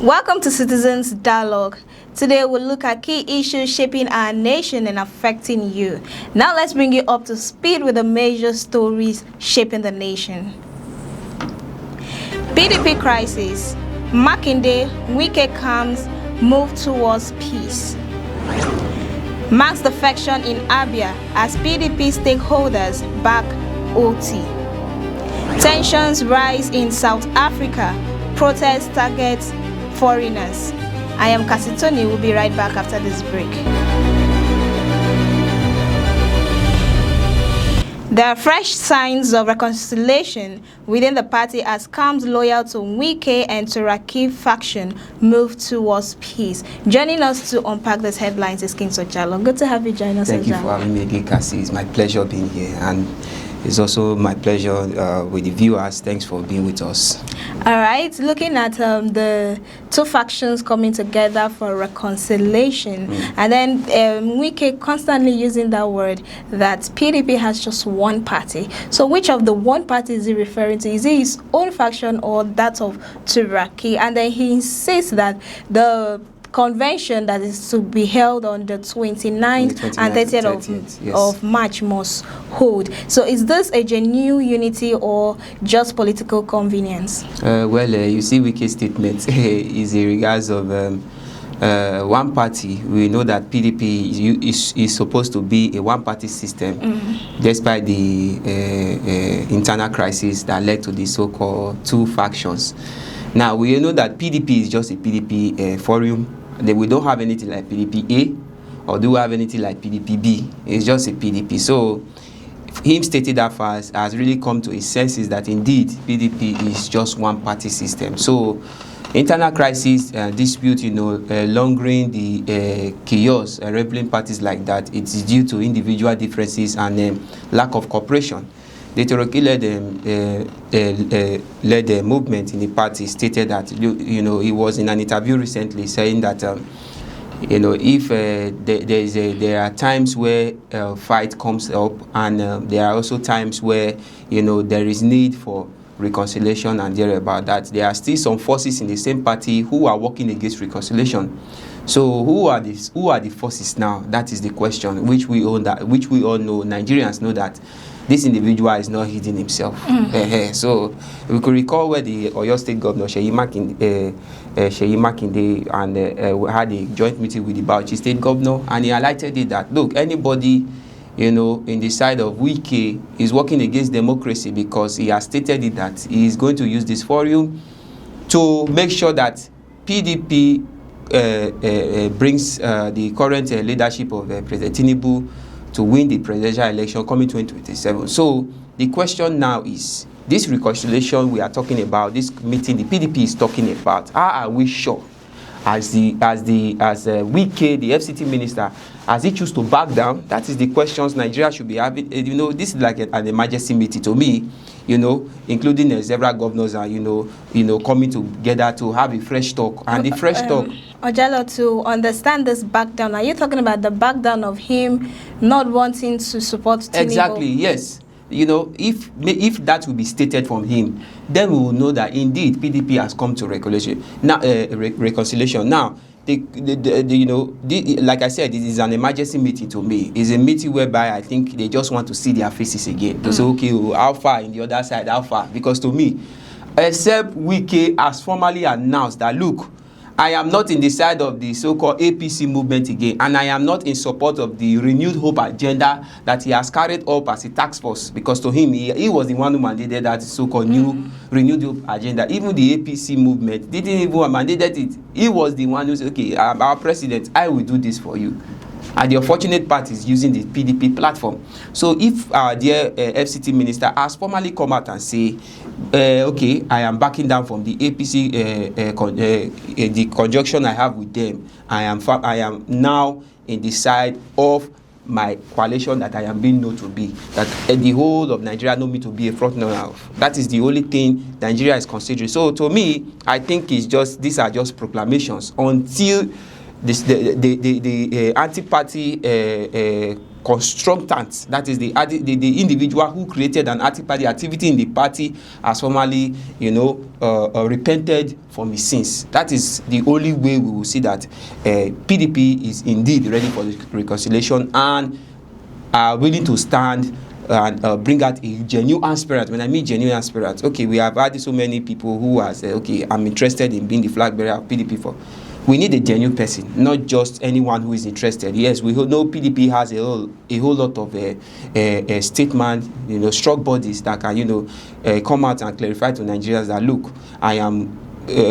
Welcome to Citizens Dialogue. Today we'll look at key issues shaping our nation and affecting you. Now let's bring you up to speed with the major stories shaping the nation. PDP crisis. Makinde, Wike comes, move towards peace. Mass defection in Abia as PDP stakeholders back Otti. Tensions rise in South Africa. Protest targets foreigners. I am Kasitoni. We'll be right back after this break. There are fresh signs of reconciliation within the party as camps loyal to Wike and Turaki faction move towards peace. Joining us to unpack these headlines is King Sojalo. Good to have you join us. Thank you for having me again, Cassie. It's my pleasure being here, and it's also my pleasure with the viewers. Thanks for being with us. All right, looking at the two factions coming together for reconciliation, and then Wike constantly using that word that PDP has just one party. So which of the one party is he referring to? Is it his own faction or that of Turaki? And then he insists that the convention that is to be held on the 29th and 30th of March must hold. So is this a genuine unity or just political convenience? You see Wike's statement is in regards of one party. We know that PDP is supposed to be a one-party system, despite the internal crisis that led to the so-called two factions. Now, we know that PDP is just a PDP forum. We don't have anything like PDP A, or do we have anything like PDP B? It's just a PDP. So, him stated that first has really come to his senses that indeed PDP is just one party system. So, internal crisis, dispute, lingering the chaos, rebelling parties like that, it's due to individual differences and lack of cooperation. The Turaki led the movement in the party, stated that, he was in an interview recently saying that, if there are times where fight comes up, and there are also times where, there is need for reconciliation and thereabout, that there are still some forces in the same party who are working against reconciliation. So who are the forces now? That is the question, which we all know. Nigerians know that this individual is not hiding himself. So we could recall where the Oyo State Governor Seyi Makinde and had a joint meeting with the Bauchi State Governor, and he highlighted it that, look, anybody in the side of Wike is working against democracy, because he has stated it that he is going to use this forum to make sure that PDP brings the current leadership of President Tinubu to win the presidential election coming 2027. So the question now is, this reconciliation we are talking about, this meeting the PDP is talking about, how are we sure, as Wike, the FCT minister, as he choose to back down? That is the questions Nigeria should be having. This is like an emergency meeting to me, including several governors are, coming together to have a fresh talk. And the fresh talk. Ojalo, to understand this back down, are you talking about the back down of him not wanting to support Tinubu? Exactly, yes. If that will be stated from him, then we will know that indeed PDP has come to reconciliation. Now, like I said, it is an emergency meeting to me. It's a meeting whereby I think they just want to see their faces again. To say, okay, how far in the other side, how far? Because to me, except Wike has formally announced that, look, I am not in the side of the so-called APC movement again, and I am not in support of the renewed hope agenda that he has carried up as a task force, because to him, he was the one who mandated that so-called new renewed hope agenda. Even the APC movement didn't even mandated it. He was the one who said, okay, our president, I will do this for you. And the unfortunate part is using the PDP platform. So if our dear FCT minister has formally come out and say, okay, I am backing down from the APC, the conjunction I have with them, I am now in the side of my coalition that I am being known to be, that the whole of Nigeria know me to be a front-runner of. That is the only thing Nigeria is considering. So to me, I think these are just proclamations until the anti-party constructant, that is the individual who created an anti-party activity in the party, has formally, repented from his sins. That is the only way we will see that PDP is indeed ready for the reconciliation and are willing to stand and bring out a genuine aspirant. When I mean genuine aspirant, okay, we have had so many people who are said, okay, I'm interested in being the flag bearer of PDP for. We need a genuine person, not just anyone who is interested. Yes, we know PDP has a whole lot of statement, strong bodies that can, come out and clarify to Nigerians that, look, I am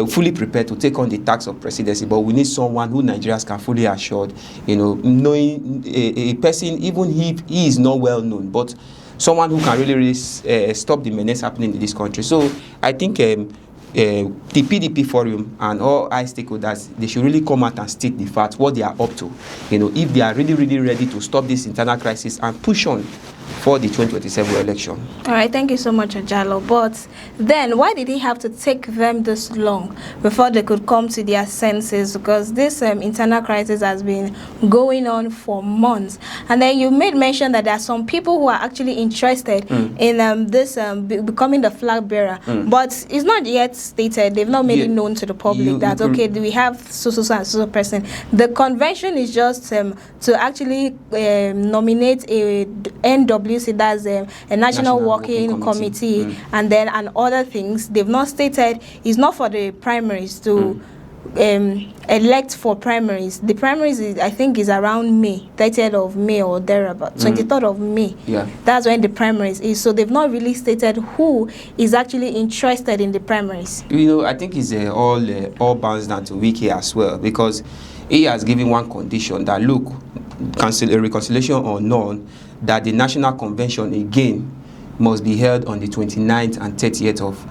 fully prepared to take on the task of presidency, but we need someone who Nigerians can fully assured, knowing a person, even if he is not well known, but someone who can really stop the menace happening in this country. So I think the PDP forum and all I stakeholders, they should really come out and state the facts, what they are up to. If they are really, really ready to stop this internal crisis and push on for the 2027 election. All right, thank you so much, Ajalo. But then, why did it have to take them this long before they could come to their senses? Because this internal crisis has been going on for months. And then you made mention that there are some people who are actually interested in this becoming the flag bearer. But it's not yet stated, they've not made it known to the public that, okay, we have so and so person. The convention is just to actually nominate a NWC, that's a National Working Committee, and then and other things. They've not stated it's not for the primaries to elect for primaries. The primaries I think is around May, 30th of May or thereabout, 23rd of May. Yeah, that's when the primaries is. So they've not really stated who is actually interested in the primaries. I think it's all bounds down to Wiki as well, because he has given one condition that, look, reconciliation or none, that the National Convention again must be held on the 29th and 30th of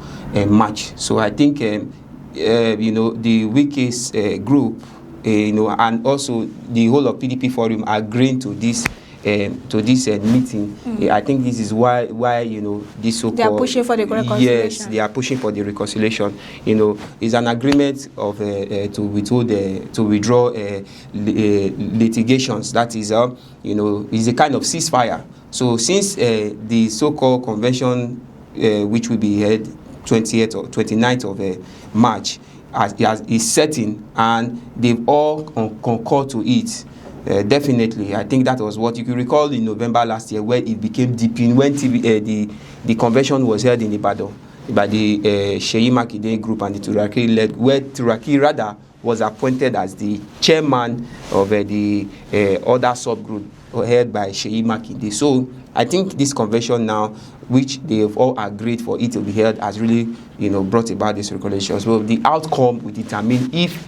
March. So I think the Wiki's group, and also the whole of PDP forum agreeing to this meeting. I think this is why this so-called, they are pushing for the reconciliation. Yes, they are pushing for the reconciliation. It's an agreement of to withdraw litigations. That is is a kind of ceasefire. So since the so-called convention, which will be held 20th or 29th of March, is setting, and they've all concurred to it. Definitely, I think that was what you could recall in November last year, where it became deep in when the convention was held in Ibadan by the Seyi Makinde group and the Turaki led, where Turaki rather was appointed as the chairman of the other subgroup held by Seyi Makinde. So I think this convention now, which they have all agreed for it to be held, has really brought about this reconciliation. So the outcome will determine if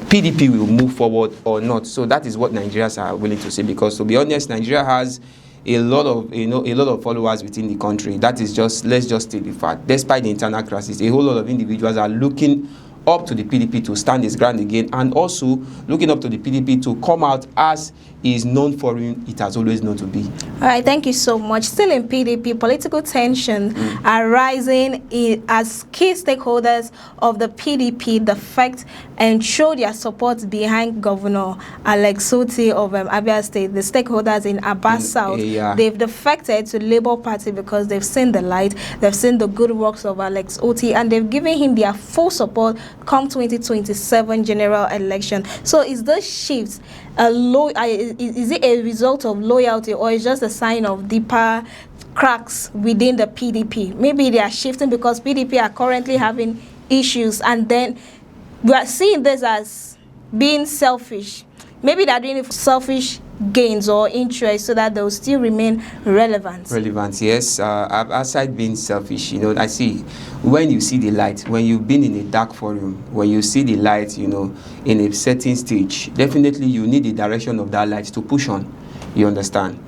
PDP will move forward or not. So that is what Nigerians are willing to say, because to be honest, Nigeria has a lot of followers within the country. That is let's just state the fact. Despite the internal crisis, a whole lot of individuals are looking up to the PDP to stand his ground again, and also looking up to the PDP to come out as is known for him, it has always known to be. All right, thank you so much. Still in PDP, political tensions are rising as key stakeholders of the PDP defect and show their support behind Governor Alex Otti of Abia State. The stakeholders in Abia South, they've defected to Labour Party because they've seen the light, they've seen the good works of Alex Otti, and they've given him their full support come 2027 general election. So is this shift is it a result of loyalty, or is just a sign of deeper cracks within the PDP? Maybe they are shifting because PDP are currently having issues, and then we are seeing this as being selfish. Maybe they're doing it for selfish gains or interest so that they'll still remain relevant. Yes. Aside being selfish, I see when you see the light, when you've been in a dark forum, when you see the light, in a certain stage, definitely you need the direction of that light to push on. You understand?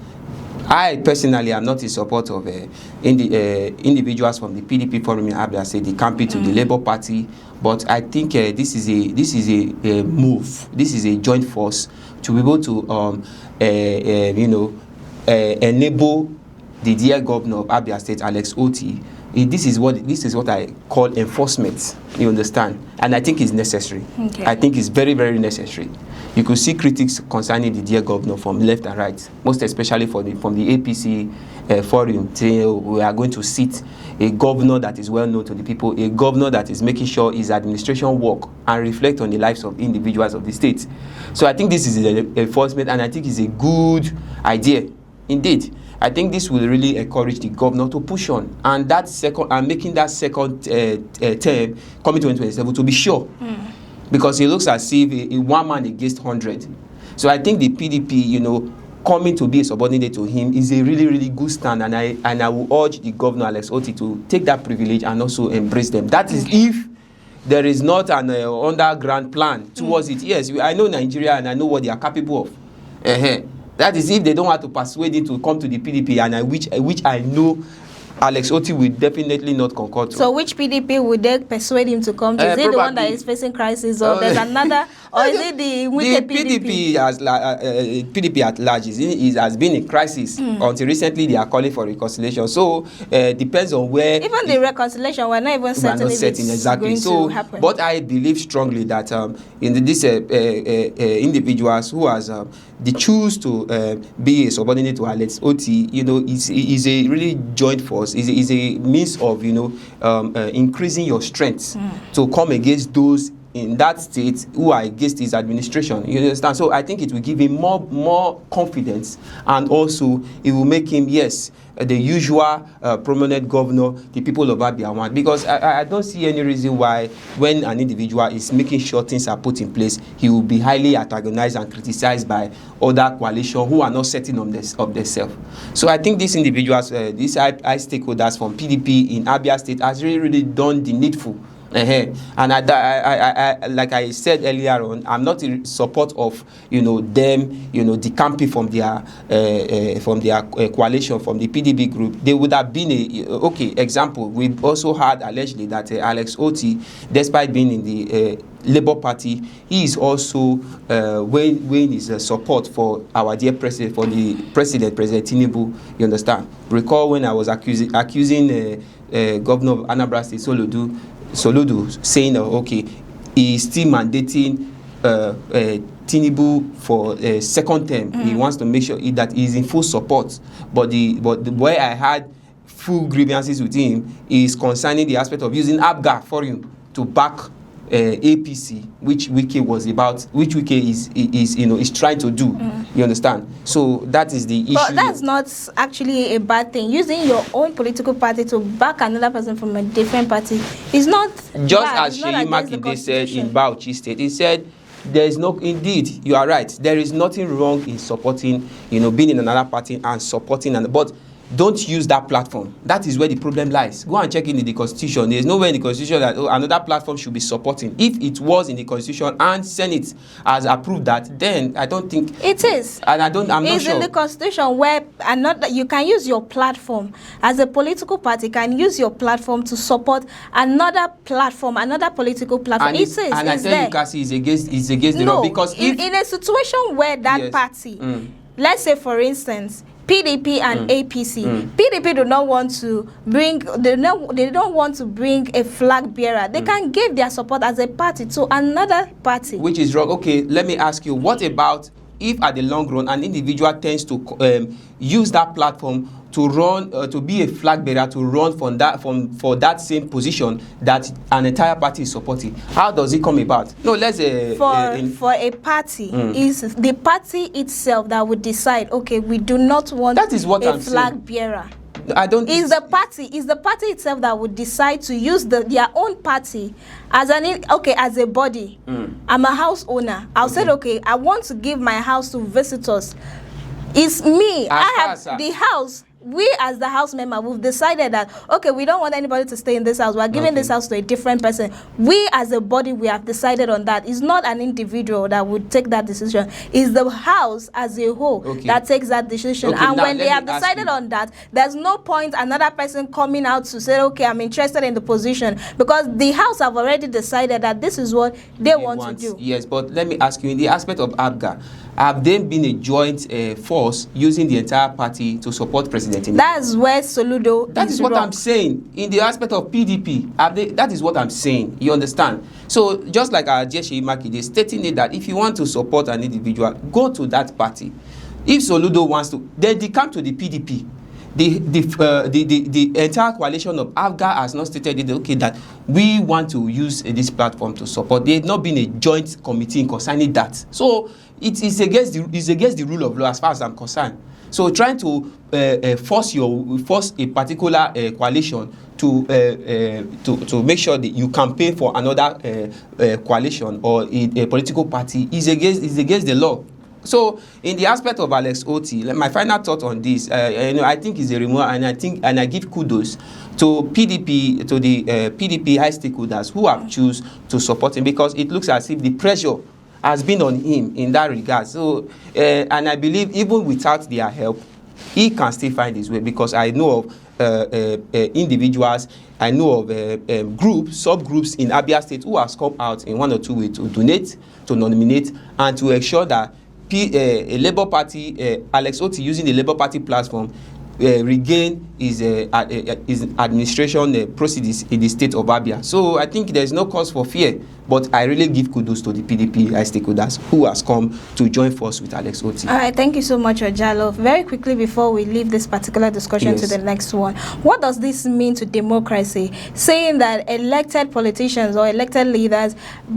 I personally am not in support of individuals from the PDP forum in Abia State, the campaign to the Labour Party, but I think this is a move. This is a joint force to be able to enable the dear governor of Abia State, Alex Otti. This is what I call enforcement. You understand? And I think it's necessary. Okay. I think it's very, very necessary. you could see critics concerning the dear governor from left and right, most especially from the APC forum, saying, oh, we are going to sit a governor that is well known to the people, a governor that is making sure his administration work and reflect on the lives of individuals of the state. So I think this is an enforcement, and I think it's a good idea indeed. I think this will really encourage the governor to push on, and that second, and making that second term coming to 2027 to be sure. Because it looks as if a one man against 100. So I think the PDP, coming to be a subordinate to him is a really, really good stand, and I will urge the governor, Alex Otti, to take that privilege and also embrace them. That is if there is not an underground plan towards it. Yes, I know Nigeria and I know what they are capable of. That is if they don't have to persuade him to come to the PDP, and which I know Alex Otti will definitely not concur to. So which PDP would they persuade him to come to? Is it the one that is facing crisis, or there's another, or is it the wicked PDP? PDP at large has been in crisis until recently. They are calling for reconciliation. So depends on where. Even the reconciliation, we're not even certain if it's exactly going to happen. But I believe strongly that in these individuals who has they choose to be a subordinate to Alex Otti, is a really joint force. Is a means of increasing your strength to come against those in that state who are against his administration. You understand? So I think it will give him more confidence, and also it will make him, yes, the usual prominent governor the people of Abia want. Because I don't see any reason why, when an individual is making sure things are put in place, he will be highly antagonized and criticized by other coalition who are not setting of themselves. So I think these individuals, these high stakeholders from PDP in Abia State has really done the needful. And I like I said earlier on, I'm not in support of them decamping from their coalition, from the PDP group. They would have been example. We've also heard allegedly that Alex Otti, despite being in the Labour Party, he is also weighing his support for our dear president, for the President Tinubu. You understand? Recall when I was accusing Governor of Anambra State, Soludo, saying he is still mandating Tinubu for a second term. He wants to make sure that he is in full support. But the way I had full grievances with him is concerning the aspect of using Abga forum to back APC, which Wike is trying to do. You understand? So that is the issue. But that's not actually a bad thing. Using your own political party to back another person from a different party is not just bad. As Sheyi Makinde said in Bauchi State. He said there is no, indeed you are right, there is nothing wrong in supporting, being in another party and supporting, but don't use that platform. That is where the problem lies. Go and check in the Constitution. There is nowhere in the Constitution that another platform should be supporting. If it was in the Constitution and Senate has approved that, then I don't think it is. And I'm not sure. It's in the Constitution where you can use your platform as a political party. Can use your platform to support another platform, another political platform. And I tell you, Cassie, is against the law, because in a situation where that party, let's say for instance, PDP and APC. PDP do not want to bring. They don't want to bring a flag bearer. They can give their support as a party to another party, which is wrong. Okay, let me ask you: what about if, at the long run, an individual tends to use that platform to run, to be a flag bearer, to run for that same position that an entire party is supporting? How does it come about? No, let's for a party, is the party itself that would decide. Okay, we do not want that is what a I'm flag saying. bearer. I don't. Is the party itself that would decide to use their own party as as a body. I'm a house owner. I'll say, okay, I want to give my house to visitors. It's me. I have the house. We as the house member, we've decided that, okay, we don't want anybody to stay in this house. We're giving this house to a different person. We as a body, we have decided on that. It's not an individual that would take that decision. It's the house as a whole that takes that decision. And when they have decided on that, there's no point another person coming out to say, okay, I'm interested in the position, because the house have already decided that this is what they want to do. Yes, but let me ask you, in the aspect of ABGA, have they been a joint force using the entire party to support President president. That's where Soludo That is what wrong. I'm saying. In the aspect of PDP, that is what I'm saying. You understand? So just like our Jeshi Makinde stating it, that if you want to support an individual, go to that party. If Soludo wants to, then they come to the PDP. The entire coalition of Abga has not stated it, okay, that we want to use this platform to support. There has not been a joint committee concerning that. So it is against the rule of law as far as I'm concerned. So trying to force a particular coalition to make sure that you campaign for another coalition or a political party is against the law. So in the aspect of Alex Otti, my final thought on this, I think is a remote, and I give kudos to PDP, to the PDP high stakeholders who have choose to support him, because it looks as if the pressure has been on him in that regard. So and I believe even without their help, he can still find his way, because I know of individuals, I know of subgroups in Abia State who have come out in one or two ways to donate, to nominate, and to ensure that a Labour Party, Alex Otti using the Labour Party platform, regain his administration proceedings in the state of Abia. So I think there's no cause for fear, but I really give kudos to the PDP stakeholders who has come to join force with Alex Otti. All right, thank you so much, Ojalo. Very quickly before we leave this particular discussion to the next one, what does this mean to democracy? Saying that elected politicians or elected leaders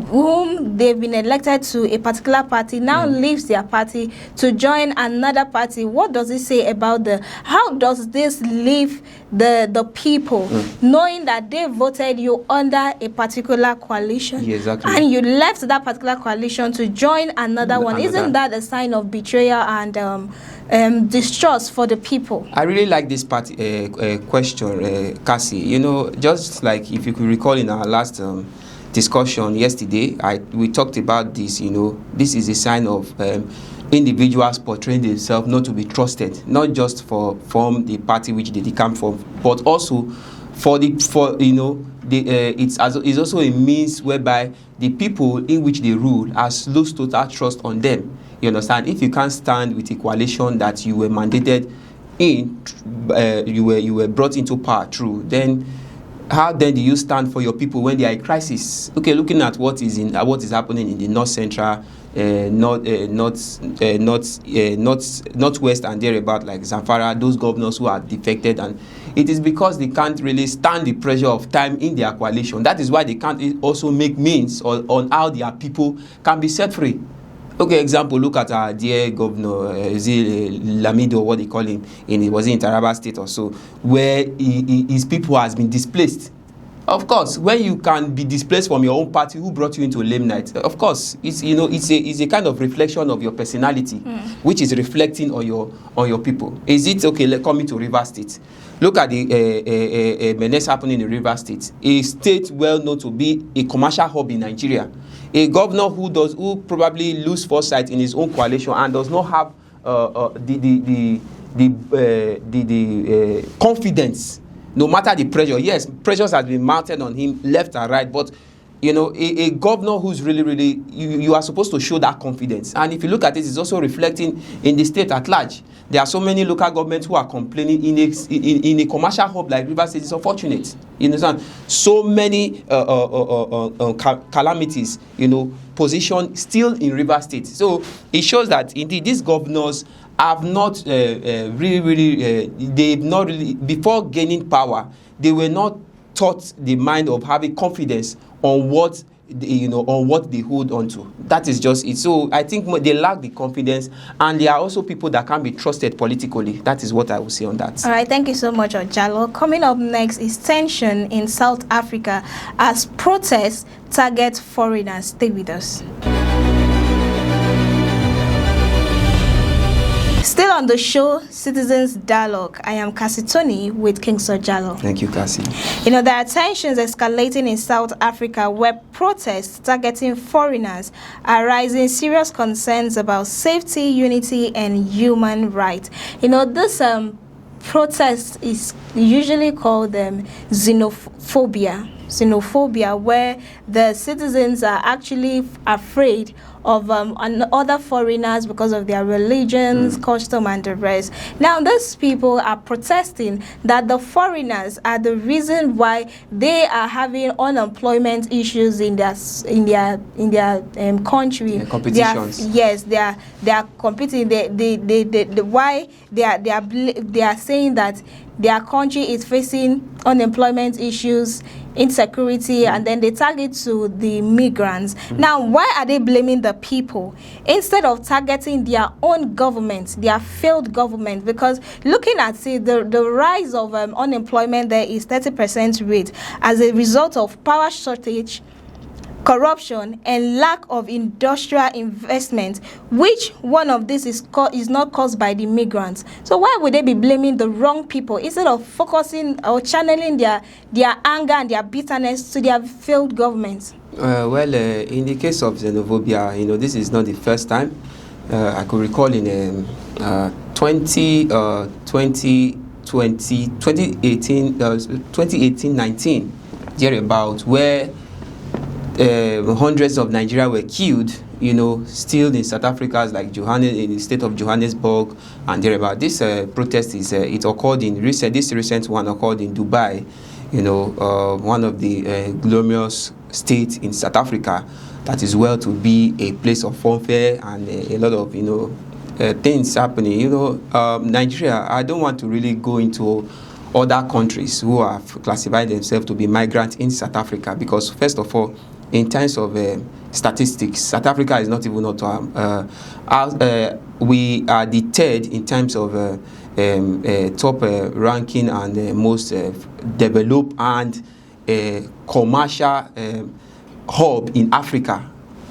whom they've been elected to a particular party now leaves their party to join another party. What does it say about how does this leave the people knowing that they voted you under a particular coalition? Yeah, exactly. And you left that particular coalition to join another one. Isn't that a sign of betrayal and distrust for the people? I really like this question, Cassie. You know, just like if you could recall in our last discussion yesterday, we talked about this. You know, this is a sign of individuals portraying themselves not to be trusted, not just from the party which they come from, but also it's also a means whereby the people in which they rule has lost total trust on them. You understand? If you can't stand with a coalition that you were mandated in, you were brought into power through, then how then do you stand for your people when they are in crisis? Okay, looking at what is happening in the north central, northwest and thereabout, like Zamfara, those governors who are defected, and it is because they can't really stand the pressure of time in their coalition. That is why they can't also make means on how their people can be set free. Okay, example, look at our dear governor, Lamido, what they call him, was in Taraba State or so, where his people has been displaced. Of course, when you can be displaced from your own party, who brought you into limelight, of course, it's a kind of reflection of your personality, which is reflecting on your people. Is it okay? Coming to River State, look at the menace happening in River State, a state well known to be a commercial hub in Nigeria. A governor who probably lose foresight in his own coalition and does not have the confidence. No matter the pressure, yes, pressures has been mounted on him left and right, but you know, a governor who's really, you are supposed to show that confidence. And if you look at it, it's also reflecting in the state at large. There are so many local governments who are complaining in a commercial hub like River State. It's unfortunate. You understand? So many calamities, positioned still in River State. So it shows that indeed these governors have not they've not really, before gaining power, they were not taught the mind of having confidence on what they hold on to. That is just it. So I think they lack the confidence, and there are also people that can be trusted politically. That is what I will say on that. All right, thank you so much, Ojalo. Coming up next is tension in South Africa as protests target foreigners. Stay with us. Still on the show, Citizens Dialogue. I am Cassie Tony with King Ojalo. Thank you, Cassie. There are tensions escalating in South Africa where protests targeting foreigners are raising serious concerns about safety, unity, and human rights. This protest is usually called xenophobia, where the citizens are actually afraid of other foreigners because of their religions, custom, and the rest. Now, these people are protesting that the foreigners are the reason why they are having unemployment issues in their country. Competitions. They are competing. Why they are saying that their country is facing unemployment issues, insecurity, and then they target to the migrants. Now, why are they blaming the people instead of targeting their own government, their failed government? Because looking at it, the rise of unemployment there is 30% rate as a result of power shortage, corruption, and lack of industrial investment, which one of this is not caused by the migrants. So why would they be blaming the wrong people instead of focusing or channeling their anger and their bitterness to their failed governments? In the case of xenophobia, this is not the first time. I could recall in 2018-19, thereabout, where hundreds of Nigeria were killed, still in South Africa, like in the state of Johannesburg and thereabout. This protest it occurred this recent one occurred in Dubai, one of the glorious states in South Africa that is well to be a place of funfair and a lot of things happening. Nigeria, I don't want to really go into other countries who have classified themselves to be migrants in South Africa, because first of all, in terms of statistics, South Africa is not even we are the third in terms of top ranking and most developed and commercial hub in Africa.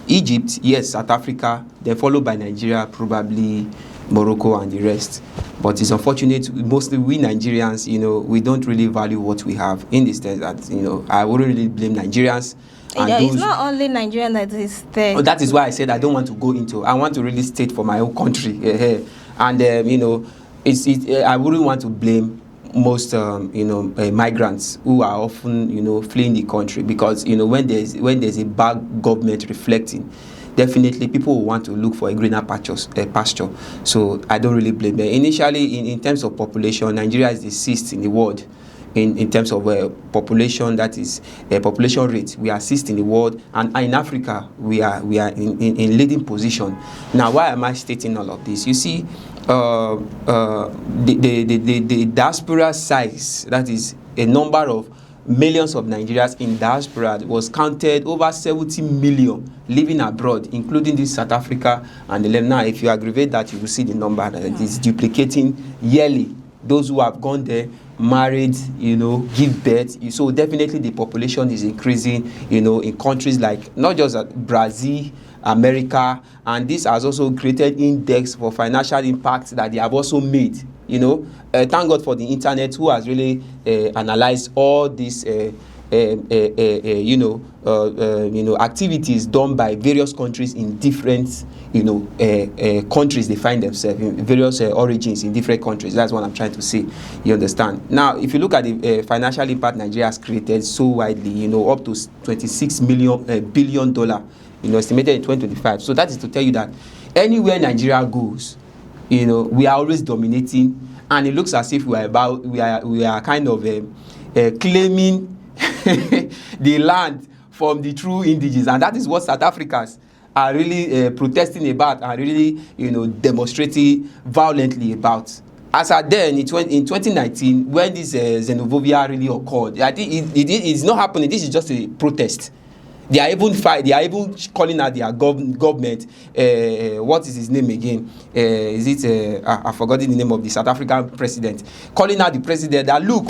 Egypt, yes, South Africa, then followed by Nigeria, probably Morocco and the rest. But it's unfortunate, mostly we Nigerians, we don't really value what we have, in the sense that, I wouldn't really blame Nigerians. It's not only Nigerian that is there. That is why I said I don't want to go into. I want to really state for my own country, and I wouldn't want to blame most migrants who are often fleeing the country, because when there's a bad government reflecting, definitely people will want to look for a greener pasture. So I don't really blame them. Initially, in terms of population, Nigeria is the sixth in the world. In terms of population, that is population rate, we are sixth in the world, and in Africa we are in leading position. Now, why am I stating all of this? You see, the diaspora size, that is a number of millions of Nigerians in diaspora, was counted over 70 million living abroad, including this South Africa and the Now, if you aggravate that, you will see the number that is duplicating yearly. Those who have gone there, married, give birth. So definitely the population is increasing, in countries like not just Brazil, America, and this has also created index for financial impact that they have also made. Thank God for the internet, who has really analyzed all these activities done by various countries in different countries. They find themselves in various origins in different countries. That's what I'm trying to say. You understand? Now, if you look at the financial impact Nigeria has created so widely, up to $26 billion, estimated in 2025. So that is to tell you that anywhere Nigeria goes, we are always dominating, and it looks as if we are kind of claiming the land from the true indigenous, and that is what South Africans are really protesting about and really demonstrating violently about. As at then in 2019, when this xenophobia really occurred, I think it's not happening. This is just a protest. They are even calling out their government. What is his name again? I've forgotten the name of the South African president. Calling out the president that, look,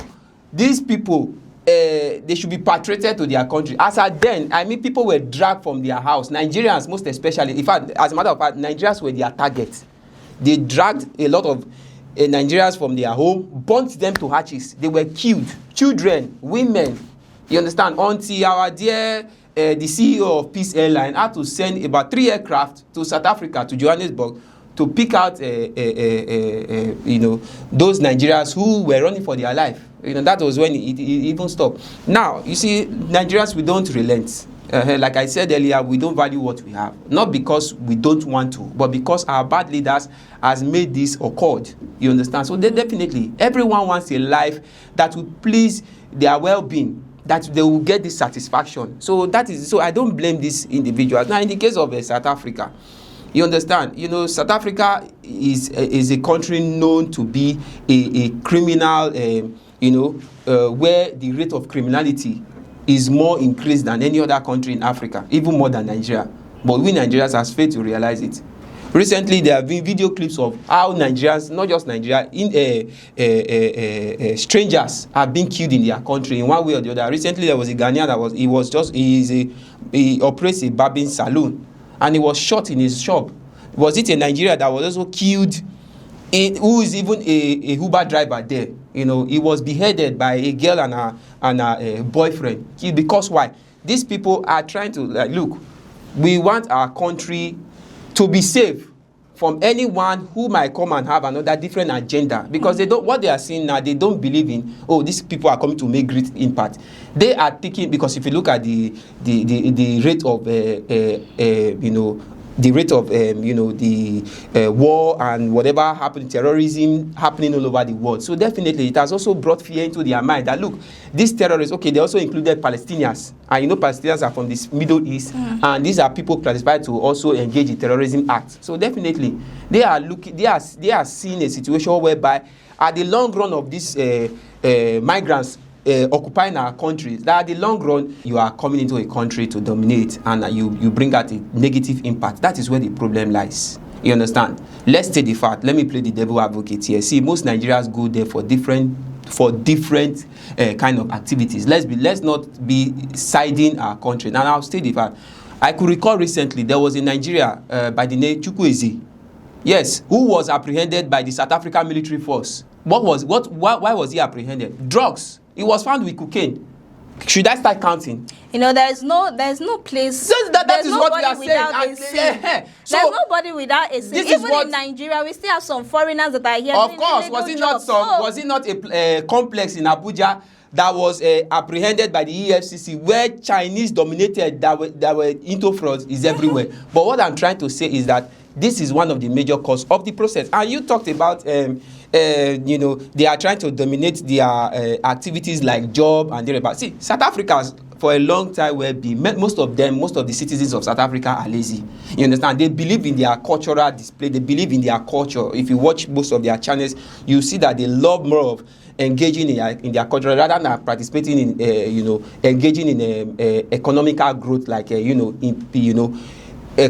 these people, they should be patriated to their country. As at then, people were dragged from their house. Nigerians, most especially. In fact, as a matter of fact, Nigerians were their target. They dragged a lot of Nigerians from their home, burnt them to ashes. They were killed. Children, women. You understand? Until our dear the CEO of Peace Airline had to send about 3 aircraft to South Africa, to Johannesburg, to pick out those Nigerians who were running for their life. That was when it even stopped. Now, you see, Nigerians, we don't relent. Like I said earlier, we don't value what we have. Not because we don't want to, but because our bad leaders has made this occurred. You understand? So definitely, everyone wants a life that will please their well-being, that they will get this satisfaction. So I don't blame these individuals. Now, in the case of South Africa, you understand, South Africa is a country known to be a criminal, where the rate of criminality is more increased than any other country in Africa, even more than Nigeria. But we Nigerians have failed to realize it. Recently, there have been video clips of how Nigerians, not just Nigeria, strangers have been killed in their country in one way or the other. Recently, there was a Ghanaian he operates a barbing salon, and he was shot in his shop. Was it a Nigeria that was also killed? Who is even a Uber driver there? He was beheaded by a girl and a boyfriend. Because why? These people are trying to look. We want our country to be safe from anyone who might come and have another different agenda, because what they are seeing now, they don't believe in, these people are coming to make great impact. They are thinking, because if you look at the rate of the war and whatever happened, terrorism happening all over the world. So definitely it has also brought fear into their mind that, look, these terrorists, they also included Palestinians. And Palestinians are from the Middle East, and these are people classified to also engage in terrorism acts. So definitely they are seeing a situation whereby at the long run of these migrants occupying our countries, that at the long run, you are coming into a country to dominate, and you bring out a negative impact. That is where the problem lies. You understand? Let's take the fact. Let me play the devil advocate here. See, most Nigerians go there for different kind of activities. Let's not be siding our country. Now, I'll state the fact. I could recall recently there was in Nigeria by the name Chukwueze. Yes, who was apprehended by the South African military force. Why was he apprehended? Drugs. He was found with cocaine. Should I start counting? There's no place. That is what we are saying. There's nobody without a sin. Even in Nigeria, we still have some foreigners that are here. Of course, was it not a complex in Abuja that was apprehended by the EFCC, where Chinese dominated that were into fraud is everywhere. But what I'm trying to say is that this is one of the major causes of the process. And you talked about they are trying to dominate their activities like job and thereabout. See, South Africa for a long time most of the citizens of South Africa are lazy. You understand? They believe in their cultural display. They believe in their culture. If you watch most of their channels, you see that they love more of engaging in their culture rather than participating in engaging in economical growth, like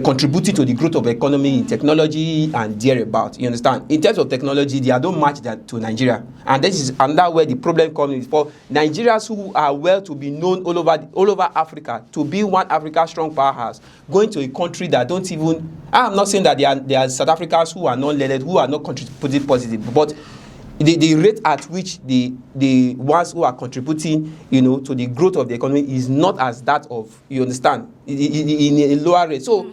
contributing to the growth of economy in technology and thereabout. You understand? In terms of technology, they don't match that to Nigeria, and this is another where the problem comes in. For Nigerians who are well to be known all over Africa, to be one Africa strong powerhouse, going to a country that don't even. I'm not saying that there are South Africans who are non-leaded, who are not contributing positive, but the rate at which the ones who are contributing, to the growth of the economy is not as that of, you understand, in a lower rate. So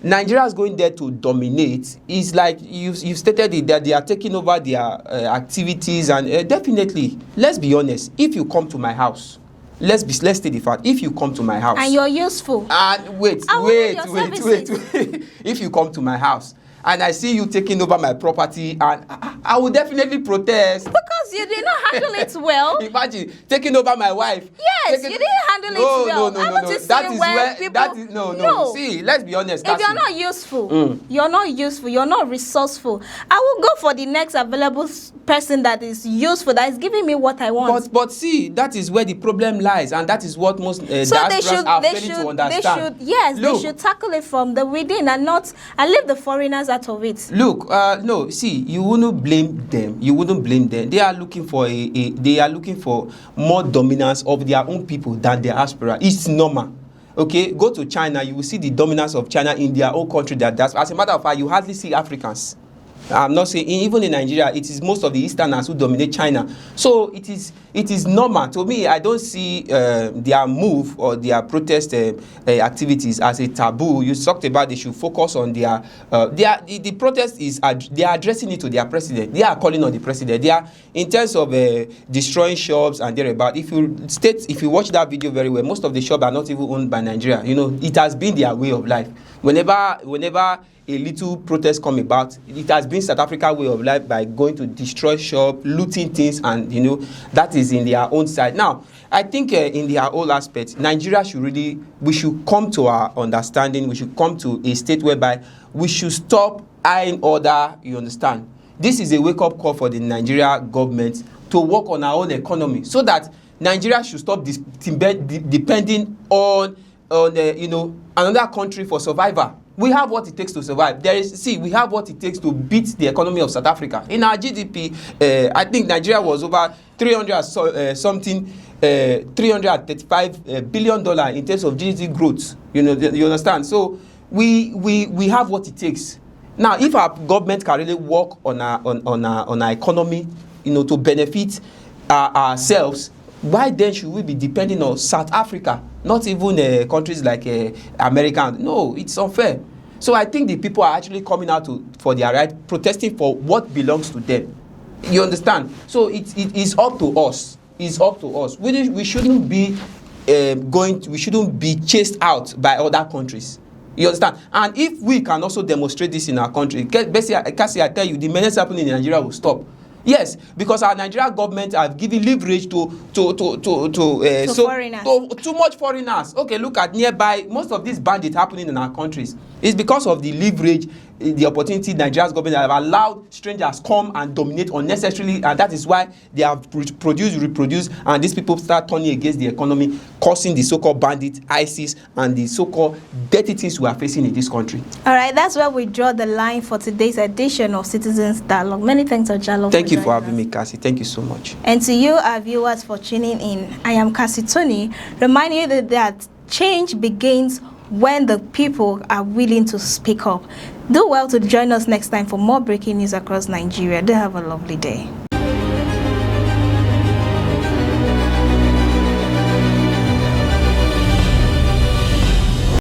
Nigeria is going there to dominate. It's like you've stated it, that they are taking over their activities, and definitely, let's be honest. If you come to my house, let's state the fact. If you come to my house and you're useful, and wait. If you come to my house and I see you taking over my property, and I will definitely protest. Because you did not handle it well. Imagine taking over my wife. Yes, you didn't handle it well. No. See, let's be honest. If you're not useful, you're not resourceful, I will go for the next available person that is useful, that is giving me what I want. But see, that is where the problem lies, and that is what most diasporas are failing to understand. They should tackle it from the within and leave the foreigners out of it. Look, no, see, you wouldn't blame them. They are looking for more dominance of their own people than their diaspora. It's normal. Okay, go to China, you will see the dominance of China in their own country. As a matter of fact, you hardly see Africans. I'm not saying even in Nigeria, it is most of the Easterners who dominate China. So it is normal. To me, I don't see their move or their protest activities as a taboo. You talked about they should focus on the protest is they are addressing it to their president. They are calling on the president. They are in terms of destroying shops and thereabout. If you watch that video very well, most of the shops are not even owned by Nigeria. You know, it has been their way of life. Whenever a little protest come about, it has been South Africa way of life by going to destroy shop, looting things, and you know that is in their own side. Now, I think in their whole aspect, Nigeria we should come to our understanding. We should come to a state whereby we should stop eyeing order. You understand? This is a wake-up call for the Nigeria government to work on our own economy, so that Nigeria should stop depending on another country for survival. We have what it takes to survive. We have what it takes to beat the economy of South Africa. In our GDP, I think Nigeria was over $335 billion in terms of GDP growth. You understand? So we have what it takes. Now, if our government can really work on our economy, to benefit ourselves, why then should we be depending on South Africa, not even countries like America? No, it's unfair. So I think the people are actually coming out for their right, protesting for what belongs to them. You understand? So it is up to us. It's up to us. We shouldn't be we shouldn't be chased out by other countries. You understand? And if we can also demonstrate this in our country, Cassie, I tell you, the menace happening in Nigeria will stop. Yes, because our Nigerian government have given leverage to foreigners. Too much foreigners. Okay, look at nearby. Most of these bandits happening in our countries. It's because of the leverage, the opportunity Nigeria's government have allowed strangers come and dominate unnecessarily, and that is why they have reproduced, and these people start turning against the economy, causing the so-called bandits, ISIS, and the so-called dirty things we are facing in this country. All right, that's where we draw the line for today's edition of Citizens Dialogue. Many thanks, Ojalo. Thank you for having me, Cassie. Thank you so much. And to you, our viewers, for tuning in. I am Cassie Tony, reminding you that change begins when the people are willing to speak up. Do well to join us next time for more breaking news across Nigeria. Do have a lovely day.